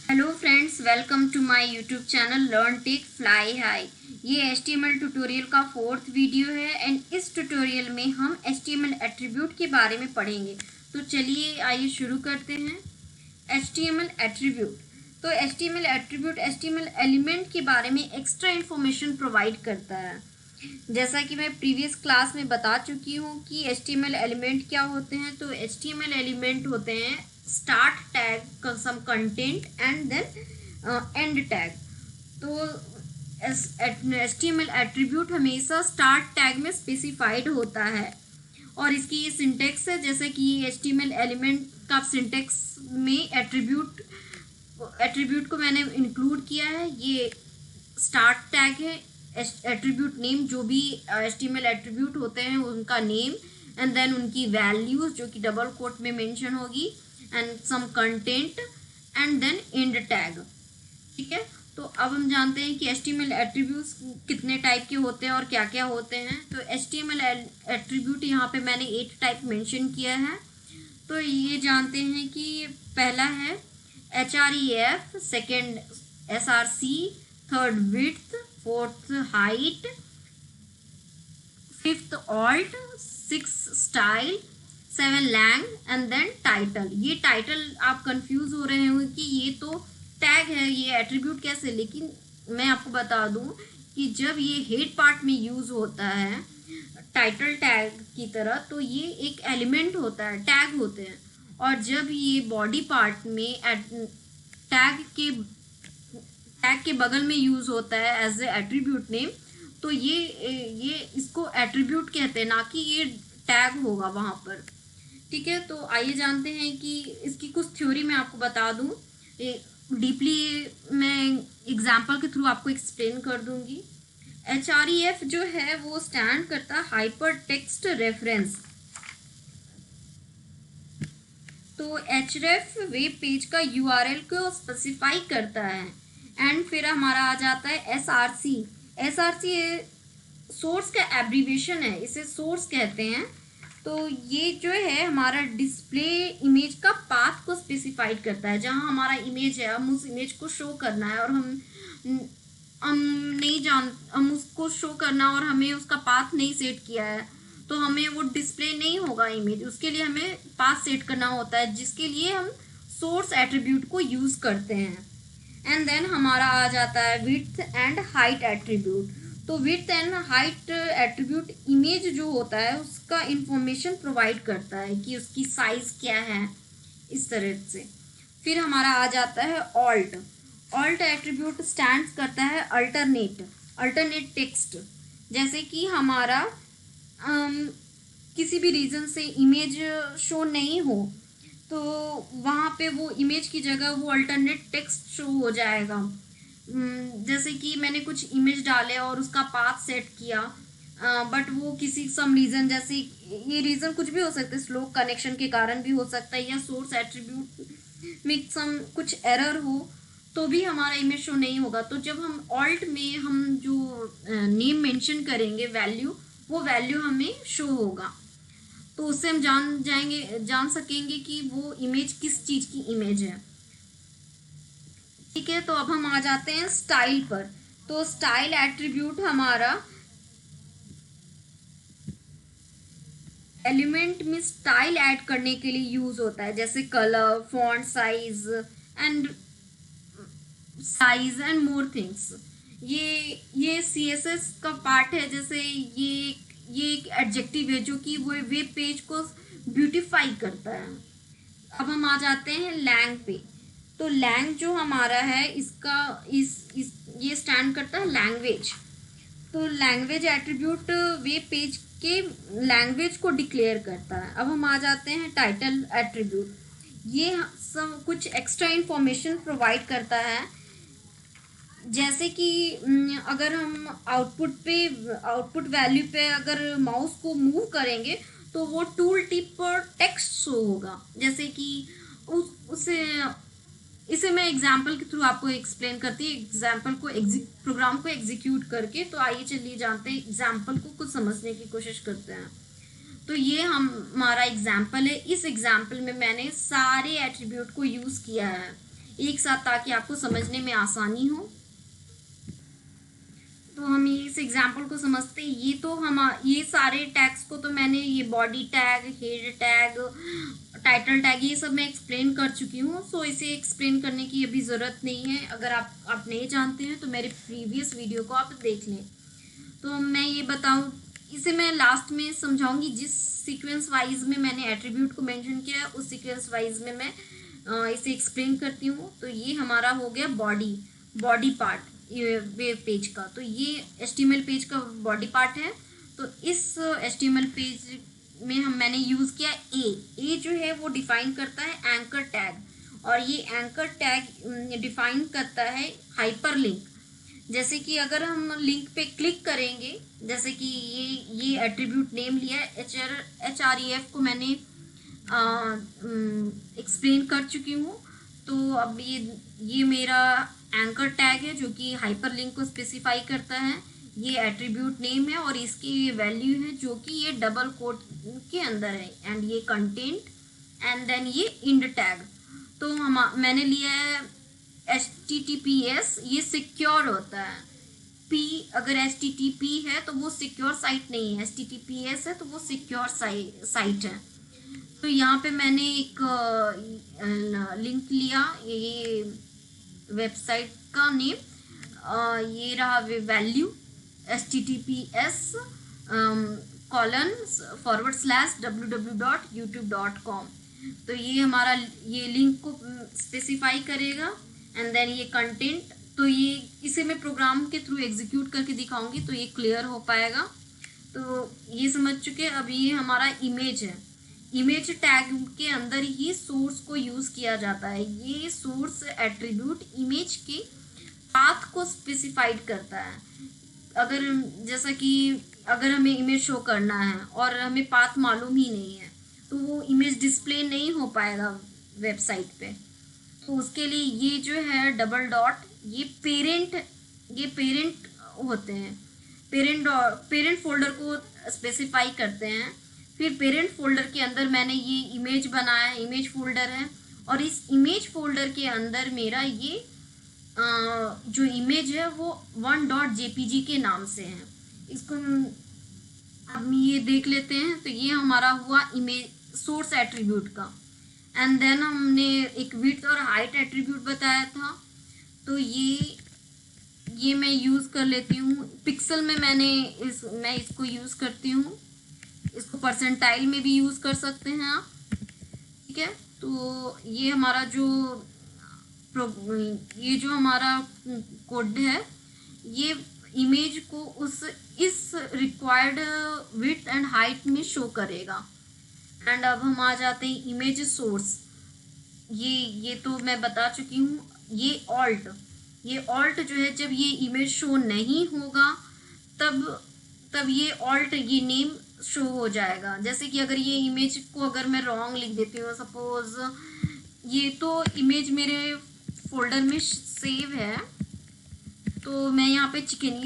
Hello friends, welcome to my YouTube channel learn tech fly high. ये HTML tutorial का 4th video है and इस tutorial में हम HTML एट्रीब्यूट के बारे में पढ़ेंगे। तो चलिए आइए शुरू करते हैं। HTML attribute. तो HTML एट्रीब्यूट HTML एलिमेंट के बारे में एक्स्ट्रा इन्फॉर्मेशन प्रोवाइड करता है। जैसा कि मैं प्रीवियस क्लास में बता चुकी हूँ कि HTML एलिमेंट क्या होते हैं। तो HTML एलिमेंट होते हैं start tag, some content and then end tag. तो HTML एट्रीब्यूट हमेशा स्टार्ट टैग में स्पेसिफाइड होता है और इसकी ये सिंटेक्स है। जैसे कि HTML एलिमेंट का सिंटेक्स में एट्रीब्यूट को मैंने इंक्लूड किया है। ये स्टार्ट टैग है, एट्रीब्यूट नेम, जो भी HTML एट्रीब्यूट होते हैं उनका नेम एंड देन उनकी वैल्यूज जो कि डबल कोट में मेंशन होगी एंड some content and then end tag. ठीक है, तो अब हम जानते हैं कि HTML एट्रीब्यूट्स कितने टाइप के होते हैं और क्या क्या होते हैं। तो HTML एट्रीब्यूट यहाँ पे मैंने 8 टाइप मेंशन किया है। तो ये जानते हैं कि पहला है href, second src, third width, fourth height, fifth alt, six style, 7 lang and then title. ये टाइटल आप कंफ्यूज हो रहे होंगे कि ये तो टैग है, ये एट्रीब्यूट कैसे। लेकिन मैं आपको बता दूं कि जब ये हेड पार्ट में यूज होता है टाइटल टैग की तरह, तो ये एक एलिमेंट होता है, टैग होते हैं। और जब ये बॉडी पार्ट में टैग के बगल में यूज होता है एज ए एट्रीब्यूट नेम, तो ये इसको एट्रीब्यूट कहते हैं, ना कि ये टैग होगा वहां पर। ठीक है, तो आइए जानते हैं कि इसकी कुछ थ्योरी मैं आपको बता दूं। डीपली मैं एग्जांपल के थ्रू आपको एक्सप्लेन कर दूंगी। href जो है वो स्टैंड करता है हाइपर टेक्स्ट रेफरेंस। तो href वेब पेज का URL को स्पेसिफाई करता है। एंड फिर हमारा आ जाता है src सोर्स का एब्रीविएशन है, इसे सोर्स कहते हैं। तो ये जो है हमारा डिस्प्ले इमेज का पाथ को स्पेसिफाइड करता है। जहां हमारा इमेज है, हम उस इमेज को शो करना है और हम उसको शो करना और हमें उसका पाथ नहीं सेट किया है, तो हमें वो डिस्प्ले नहीं होगा इमेज। उसके लिए हमें पाथ सेट करना होता है, जिसके लिए हम सोर्स एट्रीब्यूट को यूज करते हैं। एंड देन हमारा आ जाता है विड्थ एंड हाइट एट्रीब्यूट। तो width and height attribute image जो होता है उसका इंफॉर्मेशन प्रोवाइड करता है कि उसकी साइज क्या है, इस तरह से। फिर हमारा आ जाता है ऑल्ट एट्रीब्यूट स्टैंड्स करता है अल्टरनेट टेक्स्ट। जैसे कि हमारा किसी भी रीजन से इमेज शो नहीं हो, तो वहाँ पे वो इमेज की जगह वो अल्टरनेट टेक्स्ट शो हो जाएगा। जैसे कि मैंने कुछ इमेज डाले और उसका पाथ सेट किया, बट वो किसी सम रीज़न, जैसे ये रीज़न कुछ भी हो सकता है, स्लो कनेक्शन के कारण भी हो सकता है, या सोर्स एट्रीब्यूट में सम कुछ एरर हो, तो भी हमारा इमेज शो नहीं होगा। तो जब हम ऑल्ट में हम जो नेम मेंशन करेंगे वैल्यू, वो वैल्यू हमें शो होगा। तो उससे हम जान सकेंगे कि वो इमेज किस चीज की इमेज है। ठीक है, तो अब हम आ जाते हैं स्टाइल पर। तो स्टाइल एट्रीब्यूट हमारा एलिमेंट में स्टाइल ऐड करने के लिए यूज होता है, जैसे colour, font size and more things. ये CSS का पार्ट है। जैसे ये एक एडजेक्टिव है जो कि वो वेब पेज को ब्यूटीफाई करता है। अब हम आ जाते हैं लैंग पे। तो लैंग जो हमारा है इसका ये स्टैंड करता है लैंग्वेज। तो लैंग्वेज एट्रीब्यूट वेब पेज के लैंग्वेज को डिक्लेयर करता है। अब हम आ जाते हैं टाइटल एट्रीब्यूट। ये सब कुछ एक्स्ट्रा इंफॉर्मेशन प्रोवाइड करता है। जैसे कि अगर हम आउटपुट वैल्यू पे अगर माउस को मूव करेंगे, तो वो टूल टिप पर टेक्स्ट शो होगा। जैसे कि इसे मैं एग्जांपल के थ्रू आपको एक्सप्लेन करती हूँ, प्रोग्राम को एग्जीक्यूट करके। तो आइए चलिए जानते हैं, एग्जांपल को कुछ समझने की कोशिश करते हैं। तो ये हमारा एग्जाम्पल है। इस एग्जाम्पल में मैंने सारे एट्रीब्यूट को यूज किया है। एक साथ, ताकि आपको समझने में आसानी हो। तो हम इस एग्जाम्पल को समझते हैं। ये तो हम ये सारे टैग्स को तो मैंने, ये body tag, head tag, title tag, ये सब मैं एक्सप्लेन कर चुकी हूँ। सो इसे एक्सप्लेन करने की अभी ज़रूरत नहीं है। अगर आप नहीं जानते हैं तो मेरे प्रीवियस वीडियो को आप देख लें। तो मैं ये बताऊँ, इसे मैं लास्ट में समझाऊंगी। जिस सीक्वेंस वाइज में मैंने एट्रीब्यूट को मेंशन किया है, उस सीक्वेंस वाइज में मैं इसे एक्सप्लेन करती हूँ। तो ये हमारा हो गया बॉडी पार्ट वेब पेज का। तो ये HTML पेज का बॉडी पार्ट है। तो इस HTML पेज में मैंने यूज़ किया ए जो है वो डिफाइन करता है एंकर टैग, और ये एंकर टैग डिफाइन करता है हाइपरलिंक। जैसे कि अगर हम लिंक पे क्लिक करेंगे, जैसे कि ये एट्रीब्यूट नेम लिया है, href को मैंने एक्सप्लेन कर चुकी हूँ। तो अब ये मेरा एंकर टैग है जो कि हाइपरलिंक को स्पेसिफाई करता है। ये एट्रीब्यूट नेम है और इसकी वैल्यू है जो कि ये डबल कोट के अंदर है, एंड ये कंटेंट, एंड देन ये इंड टैग। तो मैंने लिया है HTTPS, ये सिक्योर होता है। P अगर HTTP है तो वो सिक्योर साइट नहीं है, HTTPS है तो वो सिक्योर साइट है। तो यहाँ पे मैंने एक लिंक लिया, ये वेबसाइट का नेम, ये रहा वैल्यू https://www.youtube.com। तो ये हमारा ये लिंक को स्पेसिफाई करेगा, एंड देन ये कंटेंट। तो ये इसे मैं प्रोग्राम के थ्रू एग्जीक्यूट करके दिखाऊंगी तो ये क्लियर हो पाएगा। तो ये समझ चुके। अब ये हमारा इमेज है। इमेज टैग के अंदर ही सोर्स को यूज़ किया जाता है। ये सोर्स एट्रीब्यूट इमेज के पाथ को स्पेसिफाइड करता है। अगर जैसा कि अगर हमें इमेज शो करना है और हमें पाथ मालूम ही नहीं है तो वो इमेज डिस्प्ले नहीं हो पाएगा वेबसाइट पे। तो उसके लिए ये जो है डबल डॉट, ये पेरेंट होते हैं। पेरेंट फोल्डर को स्पेसिफाई करते हैं। फिर पेरेंट फोल्डर के अंदर मैंने ये इमेज बनाया, इमेज फोल्डर है, और इस इमेज फोल्डर के अंदर मेरा ये जो इमेज है वो 1.jpg के नाम से है। इसको हम ये देख लेते हैं। तो ये हमारा हुआ इमेज सोर्स एट्रीब्यूट का। एंड देन हमने एक विड्थ और हाइट एट्रीब्यूट बताया था। तो ये मैं यूज़ कर लेती हूँ पिक्सल में। मैं इसको यूज़ करती हूँ। इसको परसेंटाइल में भी यूज़ कर सकते हैं आप, ठीक है। तो ये हमारा जो हमारा कोड है, ये इमेज को इस रिक्वायर्ड विड्थ एंड हाइट में शो करेगा। एंड अब हम आ जाते हैं इमेज सोर्स। ये तो मैं बता चुकी हूँ। ये ऑल्ट जो है, जब ये इमेज शो नहीं होगा तब ये नेम शो हो जाएगा। जैसे कि अगर ये इमेज को अगर मैं रॉन्ग लिख देती हूँ, सपोज ये तो इमेज मेरे फोल्डर में सेव है, तो मैं यहाँ पे चिकन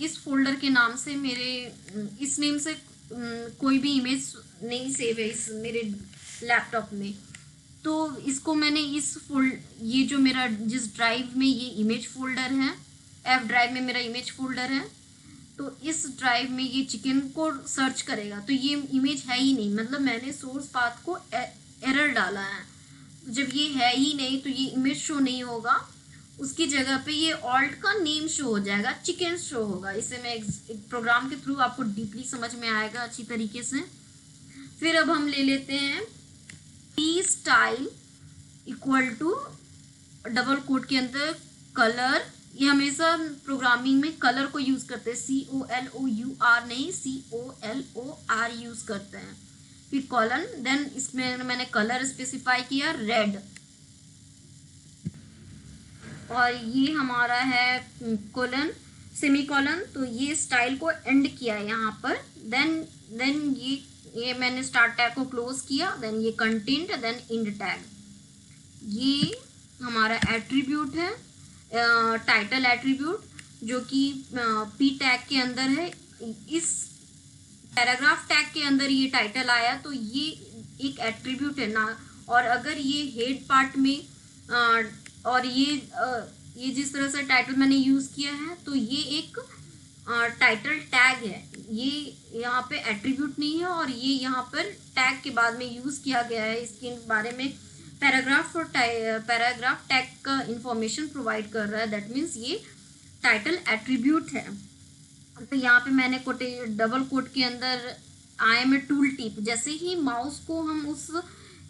इस फोल्डर के नाम से इस नेम से कोई भी इमेज नहीं सेव है इस मेरे लैपटॉप में। तो इसको मैंने ये जो मेरा जिस ड्राइव में ये इमेज फोल्डर है, F ड्राइव में मेरा इमेज फोल्डर है, तो इस ड्राइव में ये चिकन को सर्च करेगा। तो ये इमेज है ही नहीं, मतलब मैंने सोर्स पाथ को एरर डाला है। जब ये है ही नहीं तो ये इमेज शो नहीं होगा। उसकी जगह पे ये ऑल्ट का नेम शो हो जाएगा, चिकन शो होगा। इसे मैं एक प्रोग्राम के थ्रू आपको डीपली समझ में आएगा अच्छी तरीके से। फिर अब हम ले लेते हैं p style equal to double quote के अंदर कलर। ये हमेशा प्रोग्रामिंग में कलर को यूज करते हैं, COLOUR नहीं, COLOR यूज करते हैं। फिर कॉलन, देन इसमें मैंने कलर स्पेसिफाई किया रेड, और ये हमारा है कोलन सेमीकोलन। तो ये स्टाइल को एंड किया यहाँ पर। देन ये मैंने स्टार्ट टैग को क्लोज किया, देन ये कंटेंट, देन इंड टैग। ये हमारा एट्रीब्यूट है, टाइटल एट्रीब्यूट, जो कि p टैग के अंदर है। इस पैराग्राफ टैग के अंदर ये टाइटल आया तो ये एक एट्रीब्यूट है ना। और अगर ये हेड पार्ट में और ये जिस तरह से टाइटल मैंने यूज़ किया है, तो ये एक टाइटल टैग है, ये यहाँ पे एट्रीब्यूट नहीं है, और ये यहाँ पर टैग के बाद में यूज़ किया गया है। इसके बारे में पैराग्राफ और पैराग्राफ टैग का इंफॉर्मेशन प्रोवाइड कर रहा है, दैट मीन्स ये टाइटल एट्रीब्यूट है। तो यहाँ पे मैंने डबल कोट के अंदर I am a tool tip, जैसे ही माउस को हम उस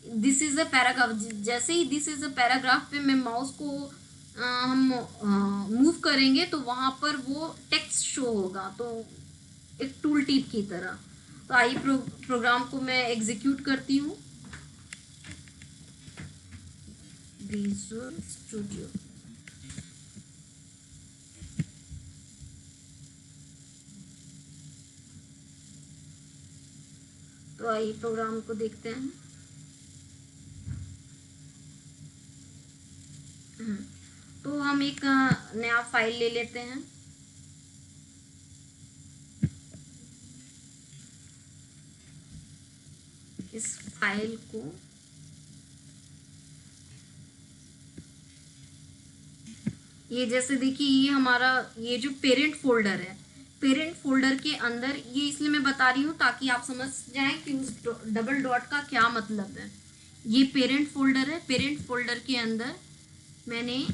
दिस इज अ पैराग्राफ, जैसे ही दिस इज अ पैराग्राफ पे मैं माउस को हम मूव करेंगे तो वहां पर वो टेक्स्ट शो होगा, तो एक टूल टिप की तरह। तो आइए प्रोग्राम को मैं एग्जीक्यूट करती हूँ। विजुअल स्टूडियो, तो आइए प्रोग्राम को देखते हैं। तो हम एक नया फाइल ले लेते हैं। इस फाइल को ये जैसे देखिए, ये हमारा ये जो पेरेंट फोल्डर है, पेरेंट फोल्डर के अंदर, ये इसलिए मैं बता रही हूँ ताकि आप समझ जाएं कि उस डबल डॉट का क्या मतलब है। ये पेरेंट फोल्डर है, पेरेंट फोल्डर के अंदर मैंने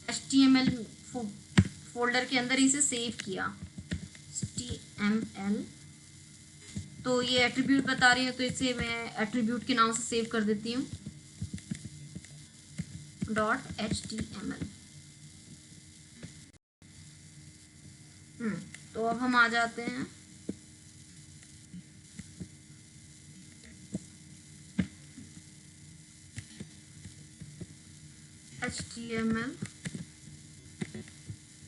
HTML फोल्डर के अंदर इसे सेव किया, HTML। तो ये एट्रीब्यूट बता रही है, तो इसे मैं एट्रीब्यूट के नाम से सेव कर देती हूँ, .html। तो अब हम आ जाते हैं HTML।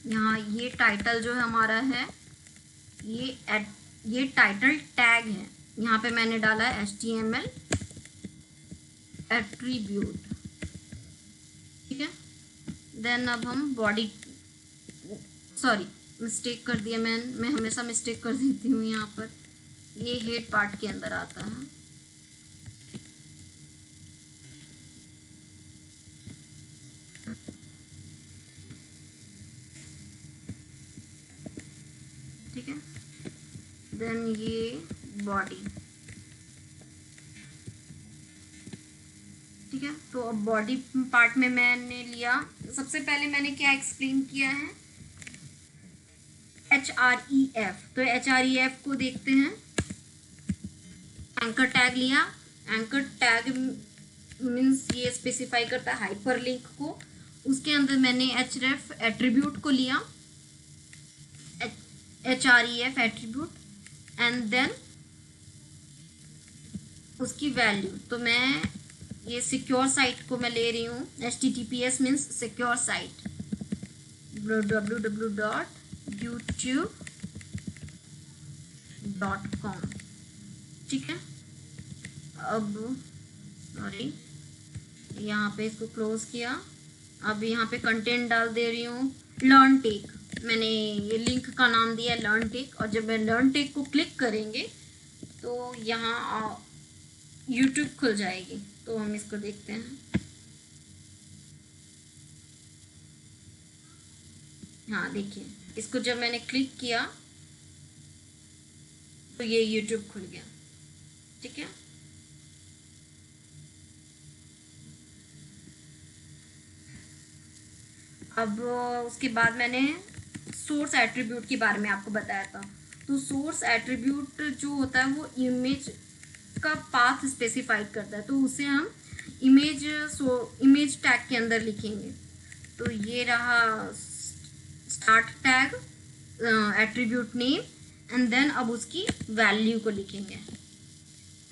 यहाँ ये टाइटल जो है हमारा है, ये टाइटल टैग है, यहाँ पे मैंने डाला है HTML एट्रीब्यूट, ठीक है। देन अब हम बॉडी, सॉरी मिस्टेक कर दिया मैं हमेशा मिस्टेक कर देती हूँ, यहाँ पर ये हेड पार्ट के अंदर आता है। ठीक है, देन ये बॉडी, ठीक है। तो अब बॉडी पार्ट में मैंने लिया, सबसे पहले मैंने क्या एक्सप्लेन किया है, href। तो href को देखते हैं। एंकर टैग लिया, एंकर टैग मीन्स ये स्पेसिफाई करता है हाइपरलिंक को। उसके अंदर मैंने href एट्रीब्यूट को लिया, href एट्रीब्यूट, एंड देन उसकी वैल्यू। तो मैं ये सिक्योर साइट को मैं ले रही हूँ, HTTPS means secure site, www.youtube.com, ठीक है। अब सॉरी, यहाँ पे इसको क्लोज किया। अब यहाँ पे कंटेंट डाल दे रही हूँ लर्न टेक, मैंने ये लिंक का नाम दिया लर्न टेक। और जब मैं लर्न टेक को क्लिक करेंगे तो यहाँ यूट्यूब खुल जाएगी। तो हम इसको देखते हैं। हाँ देखिए, इसको जब मैंने क्लिक किया तो ये यूट्यूब खुल गया, ठीक है। अब उसके बाद मैंने सोर्स एट्रीब्यूट के बारे में आपको बताया था। तो सोर्स एट्रीब्यूट जो होता है वो इमेज का पाथ स्पेसिफाइड करता है, तो उसे हम इमेज टैग के अंदर लिखेंगे। तो ये रहा start tag, attribute name, and then अब उसकी वैल्यू को लिखेंगे।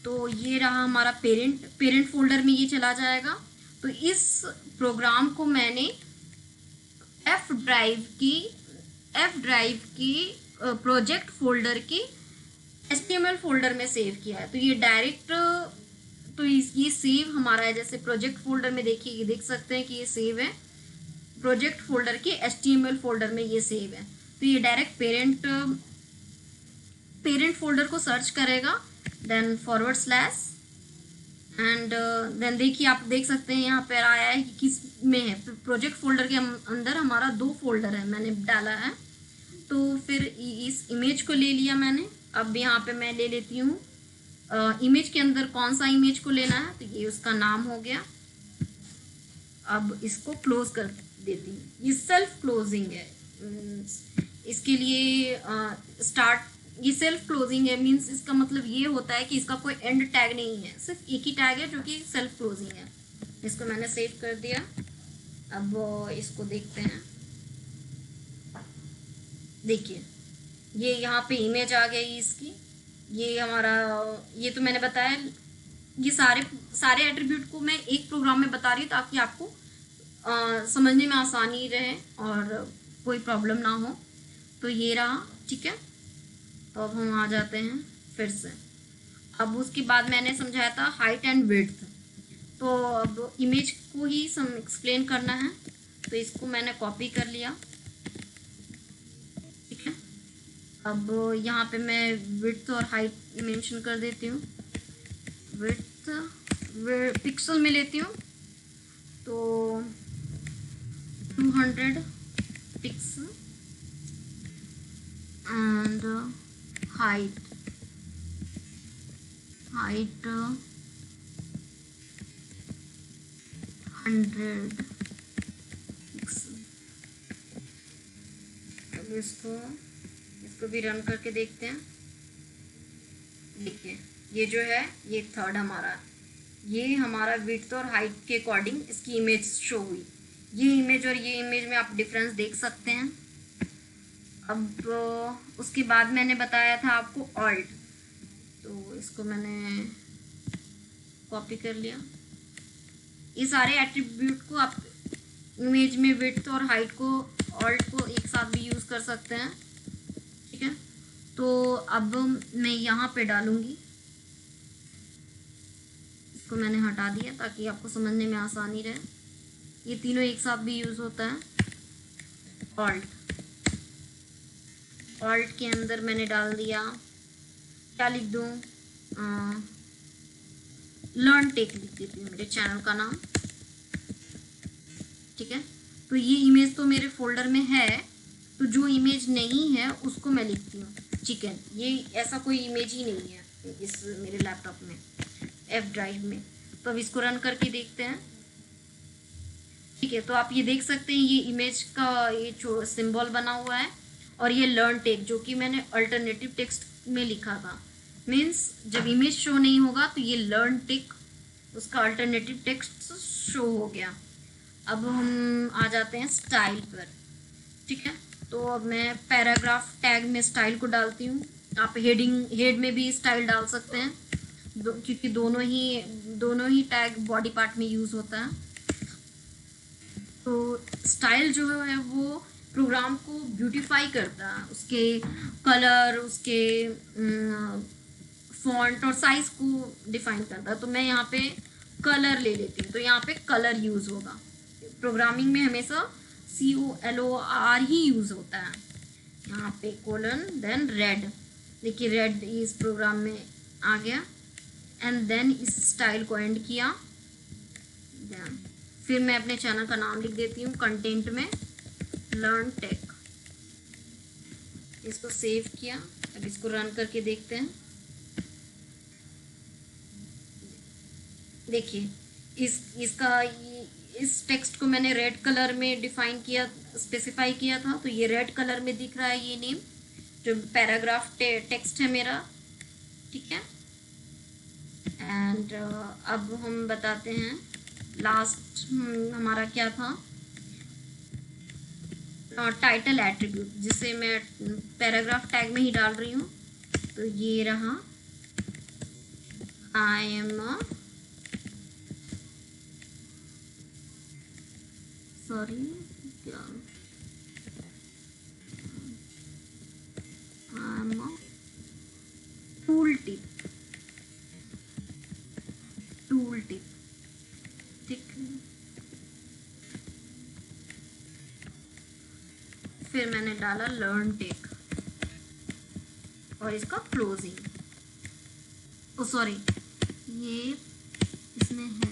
तो ये रहा हमारा पेरेंट फोल्डर में ये चला जाएगा। तो इस प्रोग्राम को मैंने एफ ड्राइव की प्रोजेक्ट फोल्डर के HTML फोल्डर में सेव किया है। तो ये डायरेक्ट ये सेव हमारा है, जैसे प्रोजेक्ट फोल्डर में देखिए, ये देख सकते हैं कि ये सेव है, प्रोजेक्ट फोल्डर के HTML फोल्डर में ये सेव है। तो ये डायरेक्ट पेरेंट फोल्डर को सर्च करेगा, then forward slash, and then देखिए, आप देख सकते हैं यहाँ पर आया है कि किस में है, प्रोजेक्ट फोल्डर के अंदर हमारा 2 फोल्डर है मैंने डाला है। तो फिर इस इमेज को ले लिया मैंने। अब यहाँ पे मैं ले लेती हूँ इमेज के अंदर कौन सा इमेज को लेना है, तो ये उसका नाम हो गया। अब इसको क्लोज कर देती हूँ, ये सेल्फ क्लोजिंग है। इसके लिए ये सेल्फ क्लोजिंग है, मीन्स इसका मतलब ये होता है कि इसका कोई एंड टैग नहीं है, सिर्फ एक ही टैग है जो कि सेल्फ क्लोजिंग है। इसको मैंने सेव कर दिया। अब इसको देखते हैं। देखिए ये यहाँ पे इमेज आ गई इसकी। ये हमारा, ये तो मैंने बताया, ये सारे एट्रीब्यूट को मैं एक प्रोग्राम में बता रही हूँ ताकि आपको समझने में आसानी रहे और कोई प्रॉब्लम ना हो। तो ये रहा, ठीक है। तो अब हम आ जाते हैं फिर से। अब उसके बाद मैंने समझाया था हाइट एंड विड्थ, तो अब इमेज को ही एक्सप्लेन करना है, तो इसको मैंने कॉपी कर लिया, ठीक है। अब यहाँ पे मैं विड्थ और हाइट मेंशन कर देती हूँ। विड्थ पिक्सल में लेती हूँ, तो 200 पिक्सल एंड हाइट 100 पिक्सल। अब इसको भी रन करके देखते हैं। देखिए ये जो है, ये थर्ड ये हमारा विड्थ और हाइट के अकॉर्डिंग इसकी इमेज शो हुई। ये इमेज और ये इमेज में आप डिफरेंस देख सकते हैं। अब उसके बाद मैंने बताया था आपको ऑल्ट, तो इसको मैंने कॉपी कर लिया। ये सारे एट्रीब्यूट को आप इमेज में विड्थ और हाइट को, ऑल्ट को एक साथ भी यूज़ कर सकते हैं, ठीक है। तो अब मैं यहाँ पे डालूँगी, इसको मैंने हटा दिया ताकि आपको समझने में आसानी रहे। ये तीनों एक साथ भी यूज़ होता है। ऑल्ट के अंदर मैंने डाल दिया, क्या लिख दूँ, लर्न टेक लिख देती हूँ, मेरे चैनल का नाम, ठीक है। तो ये इमेज तो मेरे फोल्डर में है, तो जो इमेज नहीं है उसको मैं लिखती हूँ चिकन। ये ऐसा कोई इमेज ही नहीं है इस मेरे लैपटॉप में, एफ ड्राइव में। तो अब इसको रन करके देखते हैं, ठीक है। तो आप ये देख सकते हैं, ये इमेज का ये जो सिंबल बना हुआ है, और ये लर्न टेक जो कि मैंने अल्टरनेटिव टेक्स्ट में लिखा था। मीन्स जब इमेज शो नहीं होगा तो ये लर्न टेक उसका अल्टरनेटिव टेक्स्ट शो हो गया। अब हम आ जाते हैं स्टाइल पर, ठीक है। तो अब मैं पैराग्राफ टैग में स्टाइल को डालती हूँ। आप हेड में भी स्टाइल डाल सकते हैं, क्योंकि दोनों ही टैग बॉडी पार्ट में यूज़ होता है। तो स्टाइल जो है वो प्रोग्राम को ब्यूटीफाई करता है, उसके कलर, उसके फॉन्ट और साइज को डिफाइन करता है। तो मैं यहाँ पे कलर ले लेती हूँ, तो यहाँ पे कलर यूज़ होगा। प्रोग्रामिंग में हमेशा COLOR ही यूज़ होता है। यहाँ पे कोलन, देन रेड, देखिए रेड इस प्रोग्राम में आ गया, एंड देन इस स्टाइल को एंड किया। देन फिर मैं अपने चैनल का नाम लिख देती हूँ कंटेंट में, लर्न टेक। इसको सेव किया। अब इसको रन करके देखते हैं। देखिए इस टेक्स्ट को मैंने रेड कलर में डिफाइन किया, स्पेसिफाई किया था, तो ये रेड कलर में दिख रहा है ये नेम, जो पैराग्राफ टेक्स्ट है मेरा, ठीक है। एंड अब हम बताते हैं लास्ट हमारा क्या था, टाइटल एट्रीब्यूट, जिसे मैं पैराग्राफ टैग में ही डाल रही हूँ। तो ये रहा, आई एम टूल टिप, ठीक। फिर मैंने डाला लर्न टेक और इसका क्लोजिंग, ओ सॉरी ये इसमें है,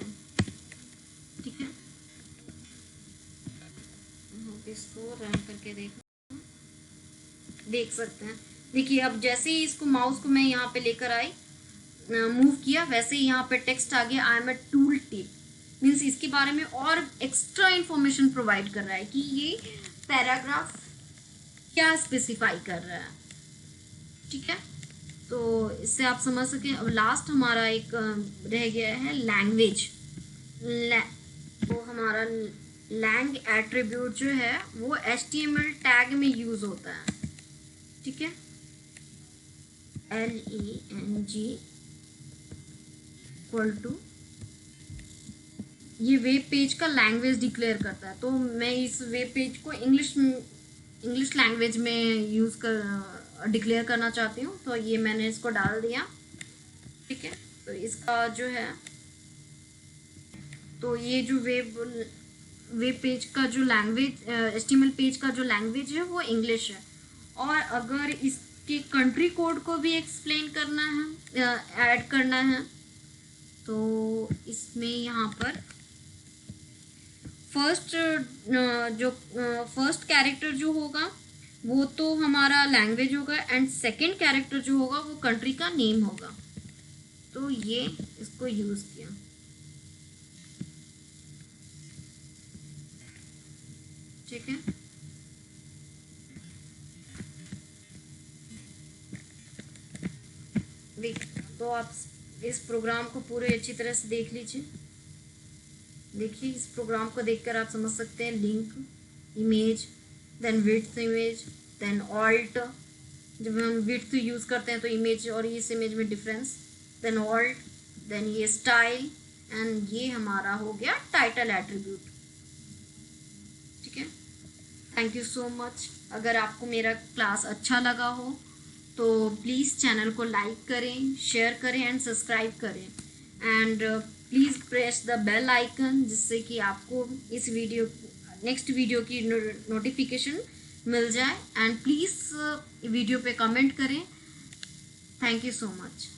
ठीक है। इसको रन करके देख सकते हैं। देखिए अब जैसे ही इसको माउस को मैं यहाँ पे लेकर आई, मूव किया, वैसे ही यहाँ पे टेक्स्ट आ गया, I am a tool tip. Means इसके बारे में और एक्स्ट्रा इंफॉर्मेशन प्रोवाइड कर रहा है कि ये पैराग्राफ क्या स्पेसिफाई कर रहा है। ठीक है, तो इससे आप समझ सकें। अब लास्ट हमारा एक रह गया है लैंग्वेज। तो हमारा लैंग एट्रीब्यूट जो है वो HTML टैग में यूज होता है। ठीक है, LENG इक्वल टू, ये वेब पेज का लैंग्वेज डिक्लेयर करता है। तो मैं इस वेब पेज को इंग्लिश लैंग्वेज में यूज कर डिक्लेयर करना चाहती हूँ, तो ये मैंने इसको डाल दिया। ठीक है, तो इसका जो है, तो ये जो वेब पेज का जो लैंग्वेज, HTML पेज का जो लैंग्वेज है वो इंग्लिश है। और अगर इसके कंट्री कोड को भी एक्सप्लेन करना है, ऐड करना है, तो इसमें यहाँ पर फर्स्ट कैरेक्टर जो होगा वो तो हमारा लैंग्वेज होगा, एंड सेकंड कैरेक्टर जो होगा वो कंट्री का नेम होगा। तो ये इसको यूज किया। ठीक है, तो आप इस प्रोग्राम को पूरे अच्छी तरह से देख लीजिए। देखिए, इस प्रोग्राम को देखकर आप समझ सकते हैं link, image, then width image, then alt. जब हम विड्थ यूज करते हैं तो इमेज और इस इमेज में डिफरेंस, देन ऑल्ट, देन ये स्टाइल, एंड ये हमारा हो गया टाइटल एट्रीब्यूट। ठीक है, थैंक यू सो मच। अगर आपको मेरा क्लास अच्छा लगा हो तो प्लीज़ चैनल को लाइक करें, शेयर करें एंड सब्सक्राइब करें, and please press the bell icon, जिससे कि आपको इस नेक्स्ट वीडियो की नोटिफिकेशन मिल जाए। एंड प्लीज़ वीडियो पे कमेंट करें। Thank you so much.